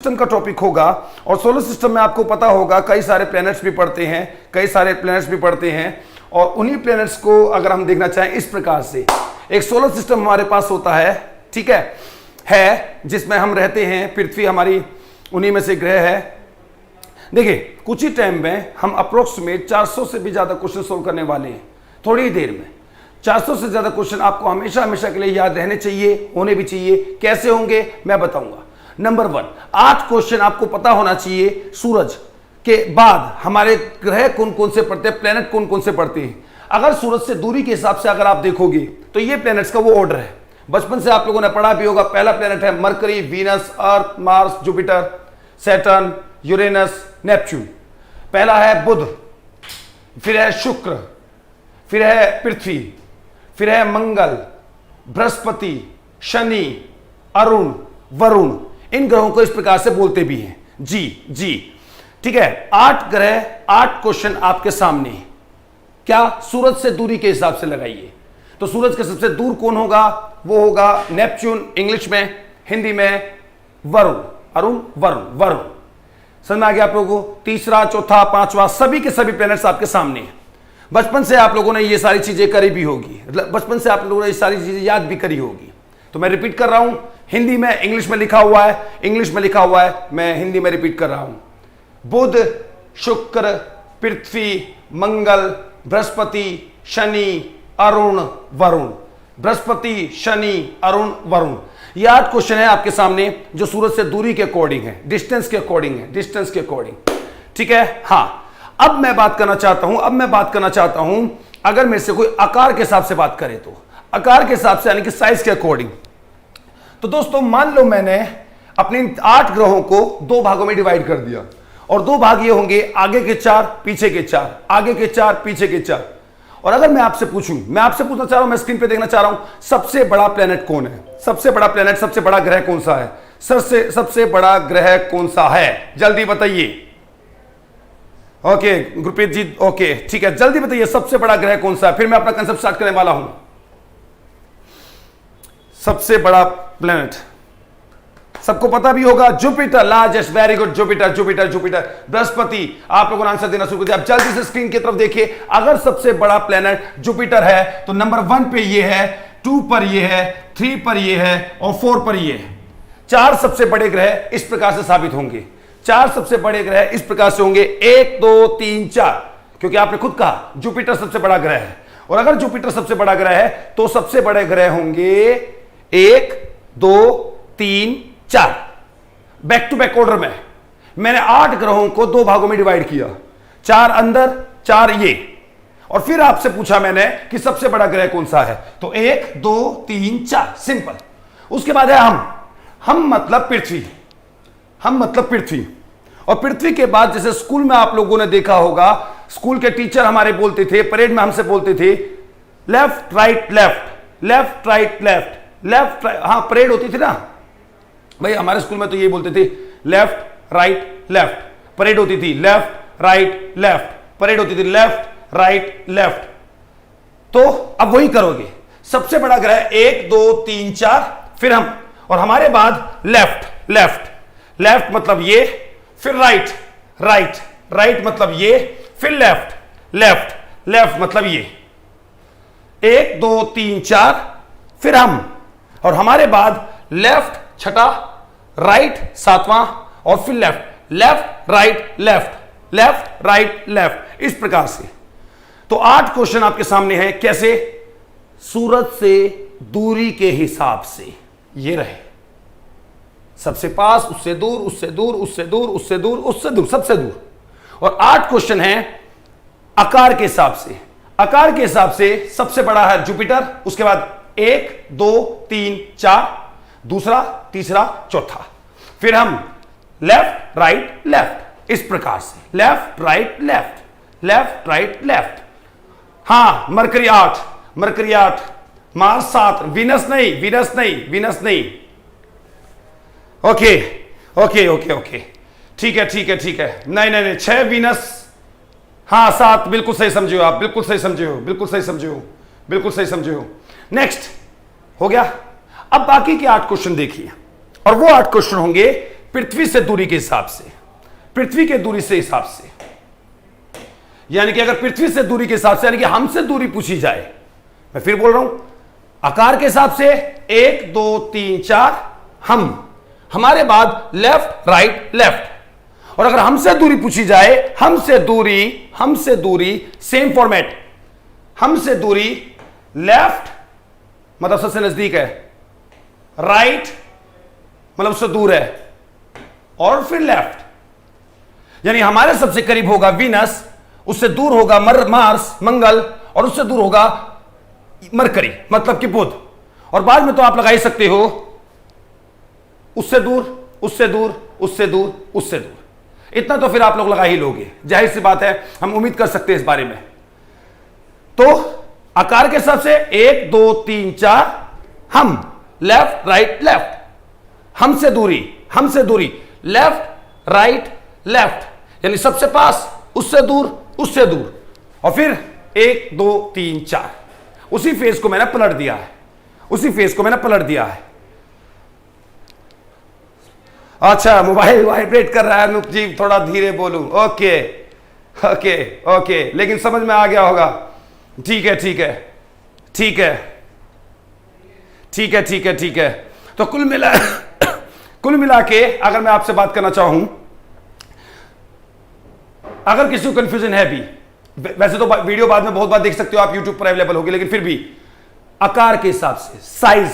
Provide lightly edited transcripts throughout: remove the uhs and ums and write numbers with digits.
System का topic होगा। और सोलर सिस्टम में आपको पता होगा कई सारे प्लैनेट्स भी पड़ते हैं, और उन्हीं प्लैनेट्स को अगर हम देखना चाहें इस प्रकार से, एक सोलर सिस्टम हमारे पास होता है, ठीक है जिसमें हम रहते हैं, पृथ्वी हमारी उन्हीं में से ग्रह है। देखिए कुछ ही टाइम में हम अप्रोक्सीमेट 400 से भी ज्यादा क्वेश्चन सोल्व करने वाले हैं, थोड़ी ही देर में। 400 से ज्यादा क्वेश्चन आपको हमेशा हमेशा के लिए याद रहने चाहिए, होने भी चाहिए। कैसे होंगे मैं बताऊंगा। नंबर 1, 8 क्वेश्चन आपको पता होना चाहिए सूरज के बाद हमारे ग्रह कौन कौन से पड़ते हैं, प्लेनेट कौन कौन से पड़ते हैं। अगर सूरज से दूरी के हिसाब से अगर आप देखोगे तो ये प्लैनेट्स का वो ऑर्डर है, बचपन से आप लोगों ने पढ़ा भी होगा। पहला प्लैनेट है Mercury, Venus, Earth, Mars, Jupiter, Saturn, Uranus, Neptune. पहला है बुध, फिर है शुक्र, फिर है पृथ्वी, फिर है मंगल, बृहस्पति, शनि, अरुण, वरुण। इन ग्रहों को इस प्रकार से बोलते भी हैं। जी ठीक है। 8 ग्रह, 8 क्वेश्चन आपके सामने। क्या सूरज से दूरी के हिसाब से लगाइए। तो सूरज के सबसे दूर कौन होगा, वो होगा नेपच्यून, इंग्लिश में, हिंदी में वरुण, अरुण, वरुण। समझ में आ गया आप लोगों को। तीसरा, चौथा, पांचवा, सभी के सभी प्लैनेट्स आपके सामने हैं। बचपन से आप लोगों ने ये सारी चीजें करी भी होगी, बचपन से आप लोगों ने ये सारी चीजें याद भी करी होगी। तो मैं रिपीट कर रहा हूं, हिंदी में, इंग्लिश में लिखा हुआ है, मैं हिंदी में रिपीट कर रहा हूं। बुध, शुक्र, पृथ्वी, मंगल, बृहस्पति, शनि, अरुण, वरुण। बृहस्पति, शनि, अरुण, वरुण। ये 8 क्वेश्चन है आपके सामने जो सूरज से दूरी के अकॉर्डिंग है, डिस्टेंस के अकॉर्डिंग। ठीक है। हाँ, अब मैं बात करना चाहता हूं अगर मेरे से कोई आकार के हिसाब से बात करे तो, आकार के हिसाब से यानी कि साइज के अकॉर्डिंग। तो दोस्तों मान लो मैंने अपने 8 ग्रहों को 2 भागों में डिवाइड कर दिया, और 2 भाग ये होंगे, आगे के 4, पीछे के 4, आगे के 4, पीछे के 4। और अगर मैं आपसे पूछना चाह रहा हूं, मैं स्क्रीन पे देखना चाह रहा हूं, सबसे बड़ा प्लेनेट कौन है, सबसे बड़ा ग्रह कौन सा है, सबसे बड़ा ग्रह कौन सा है, जल्दी बताइए। ओके गुरप्रीत जी, ओके ठीक है, जल्दी बताइए सबसे बड़ा ग्रह कौन सा है। फिर मैं अपना कंसेप्ट स्टार्ट करने वाला हूं। सबसे बड़ा प्लेनेट सबको पता भी होगा, Jupiter, largest, very good, Jupiter. Brihaspati, आप लोगों ने आंसर देना शुरू कर दिया। आप जल्दी से स्क्रीन की तरफ देखिए। अगर सबसे बड़ा प्लेनेट जुपिटर है तो नंबर 1 पे ये है, 2 पर ये है, 3 पर ये है, और 4 पर ये है। 4 सबसे बड़े ग्रह इस प्रकार से साबित होंगे। 4 सबसे बड़े ग्रह इस प्रकार से होंगे, 1 2 3 4, क्योंकि आपने खुद कहा जुपिटर सबसे बड़ा ग्रह है। और अगर जुपिटर सबसे बड़ा ग्रह है तो सबसे बड़े ग्रह होंगे 1 2 3 4, बैक टू बैक ऑर्डर में। मैंने 8 ग्रहों को 2 भागों में डिवाइड किया, 4 अंदर, 4 ये, और फिर आपसे पूछा मैंने कि सबसे बड़ा ग्रह कौन सा है। तो 1 2 3 4, सिंपल। उसके बाद है हम मतलब पृथ्वी। और पृथ्वी के बाद जैसे स्कूल में आप लोगों ने देखा होगा, स्कूल के टीचर हमारे बोलते थे, परेड में हमसे बोलते थे, लेफ्ट राइट लेफ्ट। हाँ परेड होती थी ना भाई, हमारे स्कूल में तो ये बोलते थे लेफ्ट राइट लेफ्ट। परेड होती थी लेफ्ट राइट लेफ्ट, परेड होती थी लेफ्ट राइट लेफ्ट। तो अब वही करोगे। सबसे बड़ा ग्रह 1 2 3 4, फिर हम, और हमारे बाद लेफ्ट मतलब ये, फिर राइट मतलब ये, फिर लेफ्ट मतलब ये। 1 2 3 4, फिर हम, और हमारे बाद लेफ्ट छठा, राइट 7वां, और फिर लेफ्ट राइट लेफ्ट, इस प्रकार से। तो 8 क्वेश्चन आपके सामने हैं। कैसे? सूरज से दूरी के हिसाब से ये रहे, सबसे पास, उससे दूर, सबसे दूर। और 8 क्वेश्चन हैं आकार के हिसाब से। सबसे बड़ा है जुपिटर, उसके बाद 1 2 3 4, दूसरा, तीसरा, चौथा। फिर हम लेफ्ट राइट लेफ्ट, इस प्रकार से लेफ्ट राइट लेफ्ट। हाँ, मरकरी 8, मार्स 7, वीनस नहीं। ओके ठीक है। नहीं 6 वीनस, हाँ 7, बिल्कुल सही समझे हो आप, बिल्कुल सही समझे हो। नेक्स्ट हो गया। अब बाकी के 8 क्वेश्चन देखिए, और वो 8 क्वेश्चन होंगे पृथ्वी से दूरी के हिसाब से, पृथ्वी के दूरी से हिसाब से, यानी कि अगर पृथ्वी से दूरी के हिसाब से, यानी कि हमसे दूरी पूछी जाए, मैं फिर बोल रहा हूं, आकार के हिसाब से 1 2 3 4 हमारे बाद लेफ्ट राइट लेफ्ट। और अगर हमसे दूरी पूछी जाए, हमसे दूरी सेम फॉर्मेट, हमसे दूरी लेफ्ट मतलब सबसे नजदीक है, राइट मतलब उससे दूर है, और फिर लेफ्ट, यानी हमारे सबसे करीब होगा वीनस, उससे दूर होगा मार्स मंगल, और उससे दूर होगा मरकरी मतलब कि बुध। और बाद में तो आप लगा ही सकते हो उससे दूर, उससे दूर, उससे दूर, उससे दूर, इतना तो फिर आप लोग लगा ही लोगे, जाहिर सी बात है, हम उम्मीद कर सकते हैं इस बारे में। तो आकार के हिसाब से 1 2 3 4 हम लेफ्ट राइट लेफ्ट, हमसे दूरी लेफ्ट राइट लेफ्ट, यानी सबसे पास, उससे दूर, उससे दूर, और फिर 1 2 3 4। उसी फेज को मैंने पलट दिया है, अच्छा मोबाइल वाइब्रेट कर रहा है अनूप जी, थोड़ा धीरे बोलूं, ओके ओके ओके, लेकिन समझ में आ गया होगा, ठीक है ठीक है ठीक है ठीक है ठीक है ठीक है। तो कुल मिला के अगर मैं आपसे बात करना चाहूं, अगर किसी को कंफ्यूजन है भी, वैसे तो वीडियो बाद में बहुत बार देख सकते हो आप, यूट्यूब पर अवेलेबल होगी, लेकिन फिर भी आकार के हिसाब से साइज,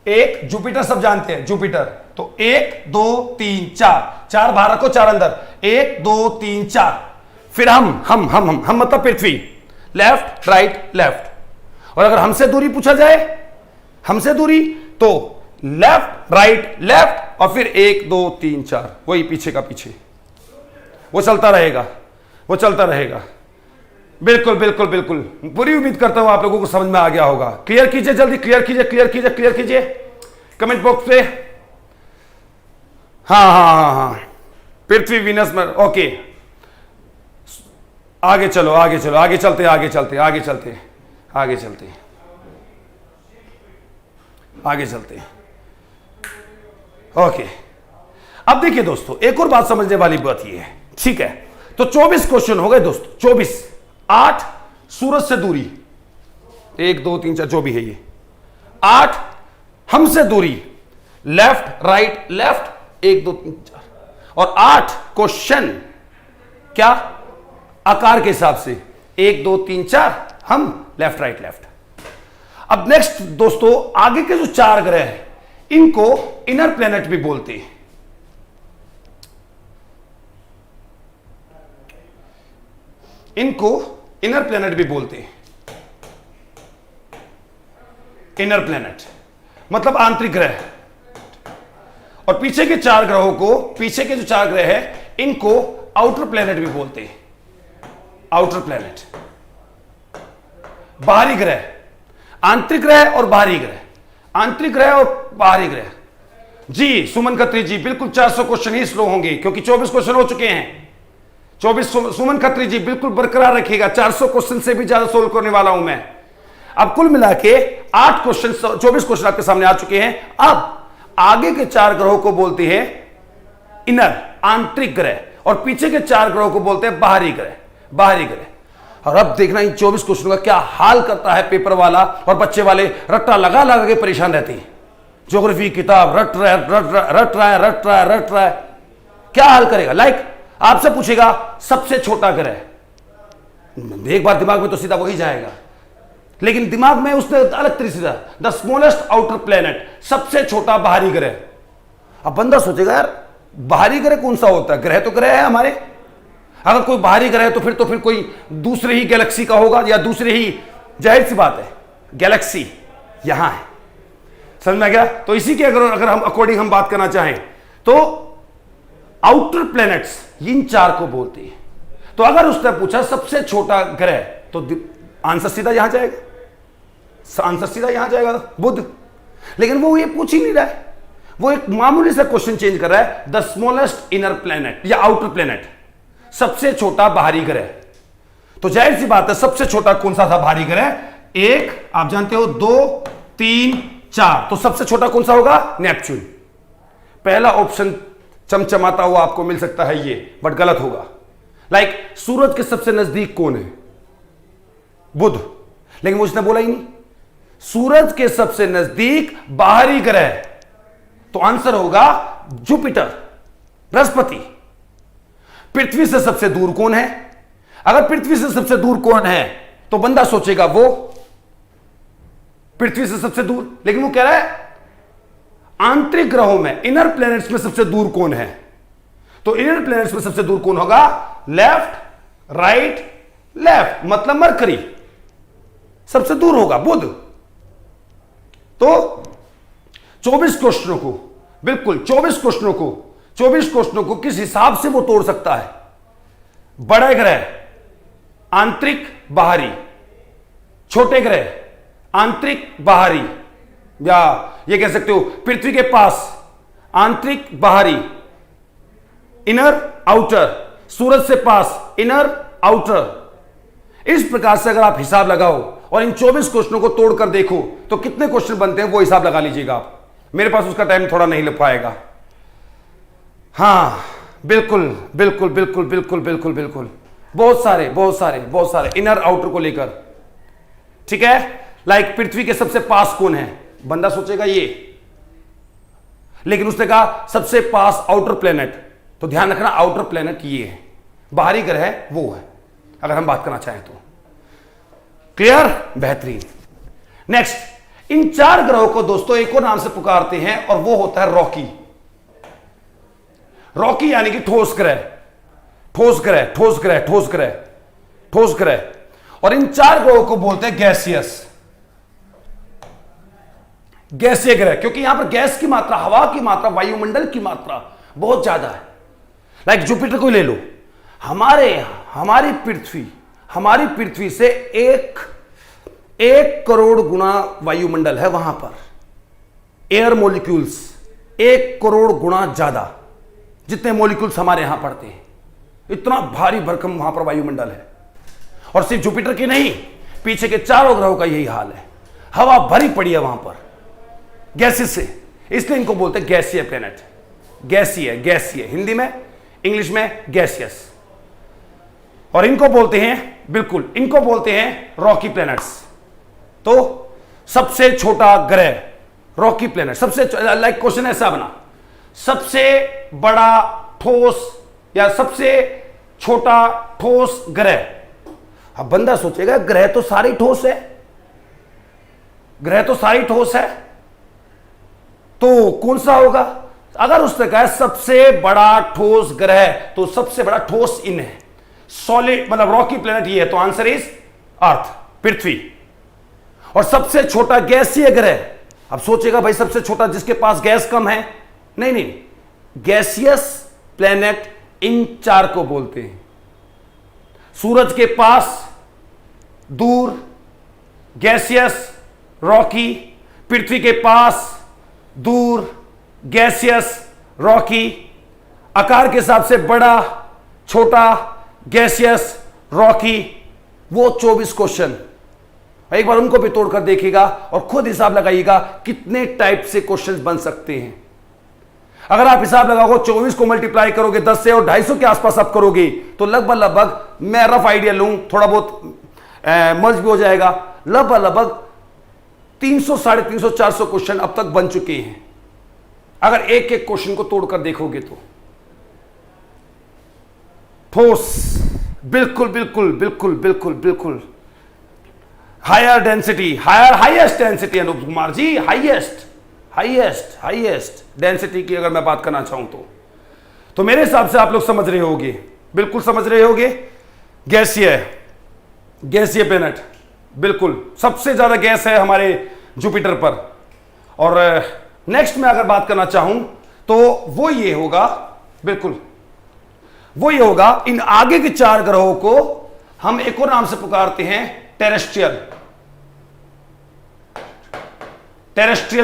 एक जुपिटर सब जानते हैं, जुपिटर तो 1 2 3 4 बाहर रखो, 4 अंदर, 1 2 3 4, फिर हम मतलब पृथ्वी, लेफ्ट राइट लेफ्ट। और अगर हमसे दूरी पूछा जाए, हमसे दूरी तो लेफ्ट राइट लेफ्ट, और फिर 1 2 3 4, वही पीछे का पीछे, वो चलता रहेगा। बिल्कुल बिल्कुल बिल्कुल, पूरी उम्मीद करता हूं आप लोगों को समझ में आ गया होगा। क्लियर कीजिए, जल्दी क्लियर कीजिए कमेंट बॉक्स पे। हाँ, पृथ्वी वीनस में, ओके, आगे चलते। ओके, अब देखिए दोस्तों, एक और बात समझने वाली बात ये है, ठीक है, तो 24 क्वेश्चन हो गए दोस्तों, 24, 8 सूरज से दूरी, 1 2 3 4 जो भी है ये, 8 हमसे दूरी लेफ्ट राइट लेफ्ट, 1 2 3 4, और 8 क्वेश्चन क्या आकार के हिसाब से, 1 2 3 4 हम लेफ्ट राइट लेफ्ट। अब नेक्स्ट दोस्तों, आगे के जो 4 ग्रह हैं इनको इनर प्लैनेट भी बोलते हैं। इनको इनर प्लैनेट भी बोलते हैं। इनर प्लैनेट मतलब आंतरिक ग्रह, और पीछे के 4 ग्रहों को, पीछे के जो 4 ग्रह हैं इनको आउटर प्लैनेट भी बोलते हैं। आउटर प्लैनेट, बाहरी ग्रह, आंतरिक ग्रह और बाहरी ग्रह, आंतरिक ग्रह और बाहरी ग्रह। जी सुमन खत्री जी, बिल्कुल 400 क्वेश्चन ही स्लो होंगे क्योंकि 24 क्वेश्चन हो चुके हैं। 24 सुमन खत्री जी बिल्कुल बरकरार रखिएगा, 400 क्वेश्चन से भी ज्यादा सोल्व करने वाला हूं मैं। अब कुल मिला के 8 क्वेश्चन, 24 क्वेश्चन आपके सामने आ चुके हैं। अब आगे के 4 ग्रहों को बोलते हैं इनर आंतरिक ग्रह, और पीछे के 4 ग्रहों को बोलते हैं बाहरी ग्रह, बाहरी ग्रह। और अब देखना इन 24 क्वेश्चन का क्या हाल करता है पेपर वाला, और बच्चे वाले रट्टा लगा लगा के परेशान रहते हैं। ज्योग्राफी किताब रट रहा है, क्या हाल करेगा। लाइक आपसे पूछेगा सबसे छोटा ग्रह, एक बार दिमाग में तो सीधा वही जाएगा, लेकिन दिमाग में उसने अलग तरीके से, द स्मॉलेस्ट आउटर प्लैनेट, सबसे छोटा बाहरी ग्रह। अब बंदा सोचेगा यार बाहरी ग्रह कौन सा होता है, ग्रह तो ग्रह है हमारे, अगर कोई बाहरी ग्रह है तो फिर कोई दूसरे ही गैलेक्सी का होगा, या दूसरे ही, जाहिर सी बात है गैलेक्सी यहां है, समझ में आ गया। तो इसी के अगर हम अकॉर्डिंग हम बात करना चाहें तो आउटर प्लैनेट्स इन 4 को बोलते हैं। तो अगर उसने पूछा सबसे छोटा ग्रह, तो आंसर सीधा यहां जाएगा, आंसर सीधा यहां जाएगा बुध। लेकिन वो ये पूछ ही नहीं रहा है, वो एक मामूली सा क्वेश्चन चेंज कर रहा है, द स्मॉलेस्ट इनर प्लैनेट या आउटर प्लैनेट, सबसे छोटा बाहरी ग्रह। तो जाहिर सी बात है सबसे छोटा कौन सा था बाहरी ग्रह, 1 आप जानते हो, 2 3 4, तो सबसे छोटा कौन सा होगा, नेपच्यून। पहला ऑप्शन चमचमाता हुआ आपको मिल सकता है ये, बट गलत होगा। लाइक सूरज के सबसे नजदीक कौन है? बुध, लेकिन वो उसने बोला ही नहीं। सूरज के सबसे नजदीक बाहरी ग्रह, तो आंसर होगा जुपिटर, बृहस्पति। पृथ्वी से सबसे दूर कौन है? अगर पृथ्वी से सबसे दूर कौन है तो बंदा सोचेगा वो पृथ्वी से सबसे दूर, लेकिन वो कह रहा है आंतरिक ग्रहों में, इनर प्लैनेट्स में सबसे दूर कौन है? तो इनर प्लैनेट्स में सबसे दूर कौन होगा? लेफ्ट, राइट, लेफ्ट, मतलब मरकरी सबसे दूर होगा, बुध। तो 24 क्वेश्चनों को, बिल्कुल 24 क्वेश्चनों को किस हिसाब से वो तोड़ सकता है? बड़े ग्रह आंतरिक बाहरी, छोटे ग्रह आंतरिक बाहरी, या ये कह सकते हो पृथ्वी के पास आंतरिक बाहरी, इनर आउटर, सूरज से पास इनर आउटर। इस प्रकार से अगर आप हिसाब लगाओ और इन 24 क्वेश्चनों को तोड़कर देखो तो कितने क्वेश्चन बनते हैं वो हिसाब लगा लीजिएगा आप। मेरे पास उसका टाइम थोड़ा नहीं लग पाएगा। हाँ बिल्कुल बिल्कुल बिल्कुल बिल्कुल बिल्कुल बिल्कुल, बहुत सारे इनर आउटर को लेकर, ठीक है। लाइक पृथ्वी के सबसे पास कौन है? बंदा सोचेगा ये, लेकिन उसने कहा सबसे पास आउटर प्लेनेट, तो ध्यान रखना आउटर प्लेनेट ये है, बाहरी ग्रह वो है, अगर हम बात करना चाहें तो। क्लियर? बेहतरीन। नेक्स्ट, इन 4 ग्रहों को दोस्तों एक और नाम से पुकारते हैं और वो होता है रॉकी। रॉकी यानी कि ठोस ग्रह, ठोस ग्रह, ठोस ग्रह, ठोस ग्रह, ठोस ग्रह। और इन 4 ग्रहों को बोलते हैं गैसियस, गैसीय ग्रह, क्योंकि यहां पर गैस की मात्रा, हवा की मात्रा, वायुमंडल की मात्रा बहुत ज्यादा है। लाइक जुपिटर को ले लो, हमारी पृथ्वी से 1 करोड़ गुना वायुमंडल है वहां पर, एयर मॉलिक्यूल्स 1 करोड़ गुना ज्यादा, जितने मॉलिक्यूल्स हमारे यहां पड़ते हैं, इतना भारी भरकम वहां पर वायुमंडल है। और सिर्फ जुपिटर की नहीं, पीछे के 4 ग्रहों का यही हाल है, हवा भरी पड़ी है वहां पर गैसेस से, इसलिए इनको बोलते हैं गैसीय प्लेनेट। गैसीय हिंदी में, इंग्लिश में गैसियस। और इनको बोलते हैं, बिल्कुल इनको बोलते हैं रॉकी प्लैनेट्स। तो सबसे छोटा ग्रह रॉकी प्लैनेट, सबसे लाइक क्वेश्चन ऐसा बना, सबसे बड़ा ठोस या सबसे छोटा ठोस ग्रह। अब बंदा सोचेगा ग्रह तो सारी ठोस है, ग्रह तो सारी ठोस है, तो कौन सा होगा? अगर उसने कहा सबसे बड़ा ठोस ग्रह, तो सबसे बड़ा ठोस इन है, सॉलिड मतलब रॉकी प्लेनेट ये है, तो आंसर इज अर्थ, पृथ्वी। और सबसे छोटा गैसीय ग्रह, अब सोचेगा भाई सबसे छोटा जिसके पास गैस कम है, नहीं, गैसियस प्लेनेट इन 4 को बोलते हैं। सूरज के पास दूर गैसियस रॉकी, पृथ्वी के पास दूर गैसियस रॉकी, आकार के हिसाब से बड़ा छोटा गैसियस रॉकी। वो 24 क्वेश्चन एक बार उनको भी तोड़कर देखिएगा और खुद हिसाब लगाइएगा कितने टाइप से क्वेश्चंस बन सकते हैं। अगर आप हिसाब लगाओगे 24 को मल्टीप्लाई करोगे 10 से और 250 के आसपास आप करोगे, तो लगभग मैं रफ आइडिया लूं, थोड़ा बहुत मर्ज भी हो जाएगा, लगभग 300, 350, 400 क्वेश्चन अब तक बन चुके हैं, अगर एक एक क्वेश्चन को तोड़कर देखोगे तो। ठोस, बिल्कुल बिल्कुल बिल्कुल बिल्कुल बिल्कुल, higher density, highest density Anup Kumar ji, highest density की अगर मैं बात करना चाहूं तो मेरे हिसाब से आप लोग समझ रहे होंगे, बिल्कुल समझ रहे होंगे। गैसीय प्लेनेट, बिल्कुल सबसे ज्यादा गैस है हमारे जुपिटर पर। और नेक्स्ट में अगर बात करना चाहूं तो वो ये होगा, बिल्कुल वो ये होगा, इन आगे के 4 ग्रहों को हम एक और नाम से पुकारते हैं टेरेस्ट्रियल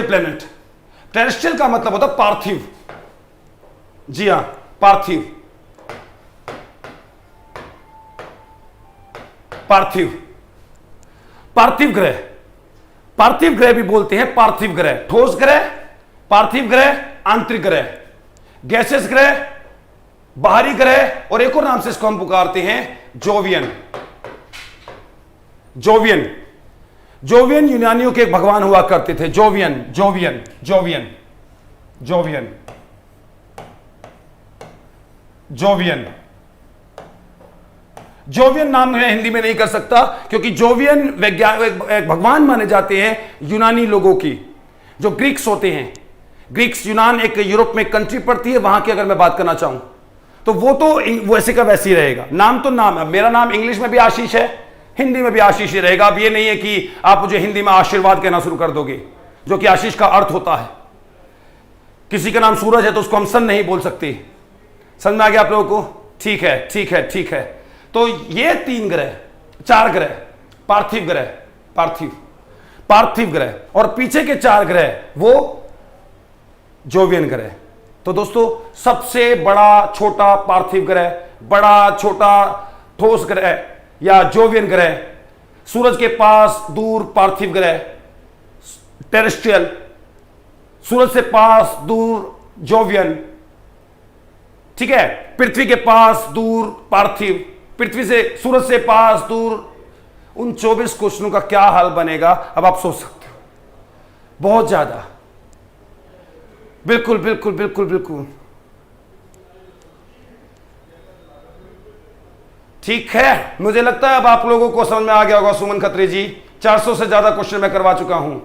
प्लेनेट। टेरेस्ट्रियल का मतलब होता पार्थिव, जी हां, पार्थिव ग्रह भी बोलते हैं, पार्थिव ग्रह, ठोस ग्रह, पार्थिव ग्रह, आंतरिक ग्रह। गैसियस ग्रह, बाहरी ग्रह, और एक और नाम से इसको हम पुकारते हैं जोवियन। जोवियन, जोवियन यूनानियों के एक भगवान हुआ करते थे। Jovian, Jovian, Jovian, Jovian, Jovian. Jovian नाम मैं हिंदी में नहीं कर सकता क्योंकि जोवियन एक भगवान माने जाते हैं यूनानी लोगों की, जो ग्रीक्स होते हैं। ग्रीक्स, यूनान एक यूरोप में कंट्री पड़ती है, वहां की अगर मैं बात करना चाहूं तो वो तो वैसे का वैसे ही रहेगा। नाम तो नाम है। मेरा नाम इंग्लिश में भी आशीष है, हिंदी में भी आशीष ही रहेगा। अब ये नहीं है कि आप मुझे हिंदी में आशीर्वाद कहना शुरू कर दोगे, जो कि आशीष का अर्थ होता है। किसी का नाम सूरज है तो उसको हम सन नहीं बोल सकते। समझ में आ गया आप लोगों को? ठीक है, ठीक है, ठीक है। तो ये 3 ग्रह, 4 ग्रह, पार्थिव ग्रह, पार्थिव ग्रह, और पीछे के 4 ग्रह वो जोवियन ग्रह। तो दोस्तों, सबसे बड़ा छोटा पार्थिव ग्रह, बड़ा छोटा ठोस ग्रह या जोवियन ग्रह, सूरज के पास दूर पार्थिव ग्रह टेरेस्ट्रियल, सूरज से पास दूर जोवियन, ठीक है। पृथ्वी के पास दूर पार्थिव, पृथ्वी से, सूरज से पास दूर। उन 24 क्वेश्चनों का क्या हल बनेगा अब आप सोच सकते हो। बहुत ज्यादा, बिल्कुल बिल्कुल बिल्कुल बिल्कुल ठीक है। मुझे लगता है अब आप लोगों को समझ में आ गया होगा सुमन खत्री जी। 400 से ज्यादा क्वेश्चन मैं करवा चुका हूं।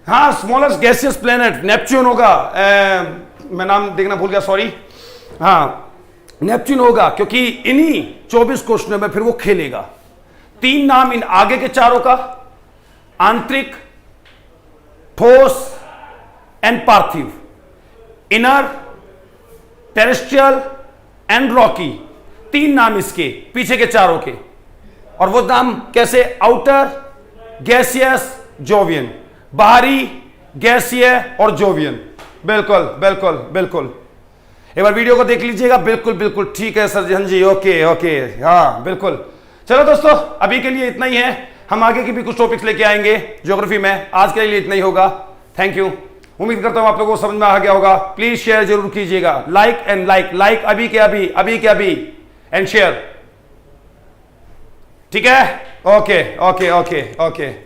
हाँ, स्मॉलेस्ट गैसियस प्लेनेट नेपच्यून होगा। मैं नाम देखना भूल गया, सॉरी। हाँ, नेपच्यून होगा क्योंकि इन्हीं 24 क्वेश्चनों में फिर वो खेलेगा। 3 नाम इन आगे के 4 का, आंतरिक, ठोस and Parthiv, inner, terrestrial and Rocky. 3 नाम इसके, पीछे के 4 के। और वो नाम कैसे? Outer, gaseous, Jovian. बाहरी, गैसीय और जोवियन। बिल्कुल बिल्कुल बिल्कुल। एक बार वीडियो को देख लीजिएगा। बिल्कुल बिल्कुल ठीक है सर जी, ओके ओके, हाँ बिल्कुल। चलो दोस्तों, अभी के लिए इतना ही है। हम आगे की भी कुछ टॉपिक्स लेके आएंगे ज्योग्राफी में। आज के लिए इतना ही होगा। Thank you. उम्मीद करता हूं आप लोगों को समझ में आ गया होगा। प्लीज शेयर जरूर कीजिएगा। लाइक एंड लाइक अभी के अभी, अभी के अभी, एंड शेयर। ठीक है, ओके ओके ओके ओके।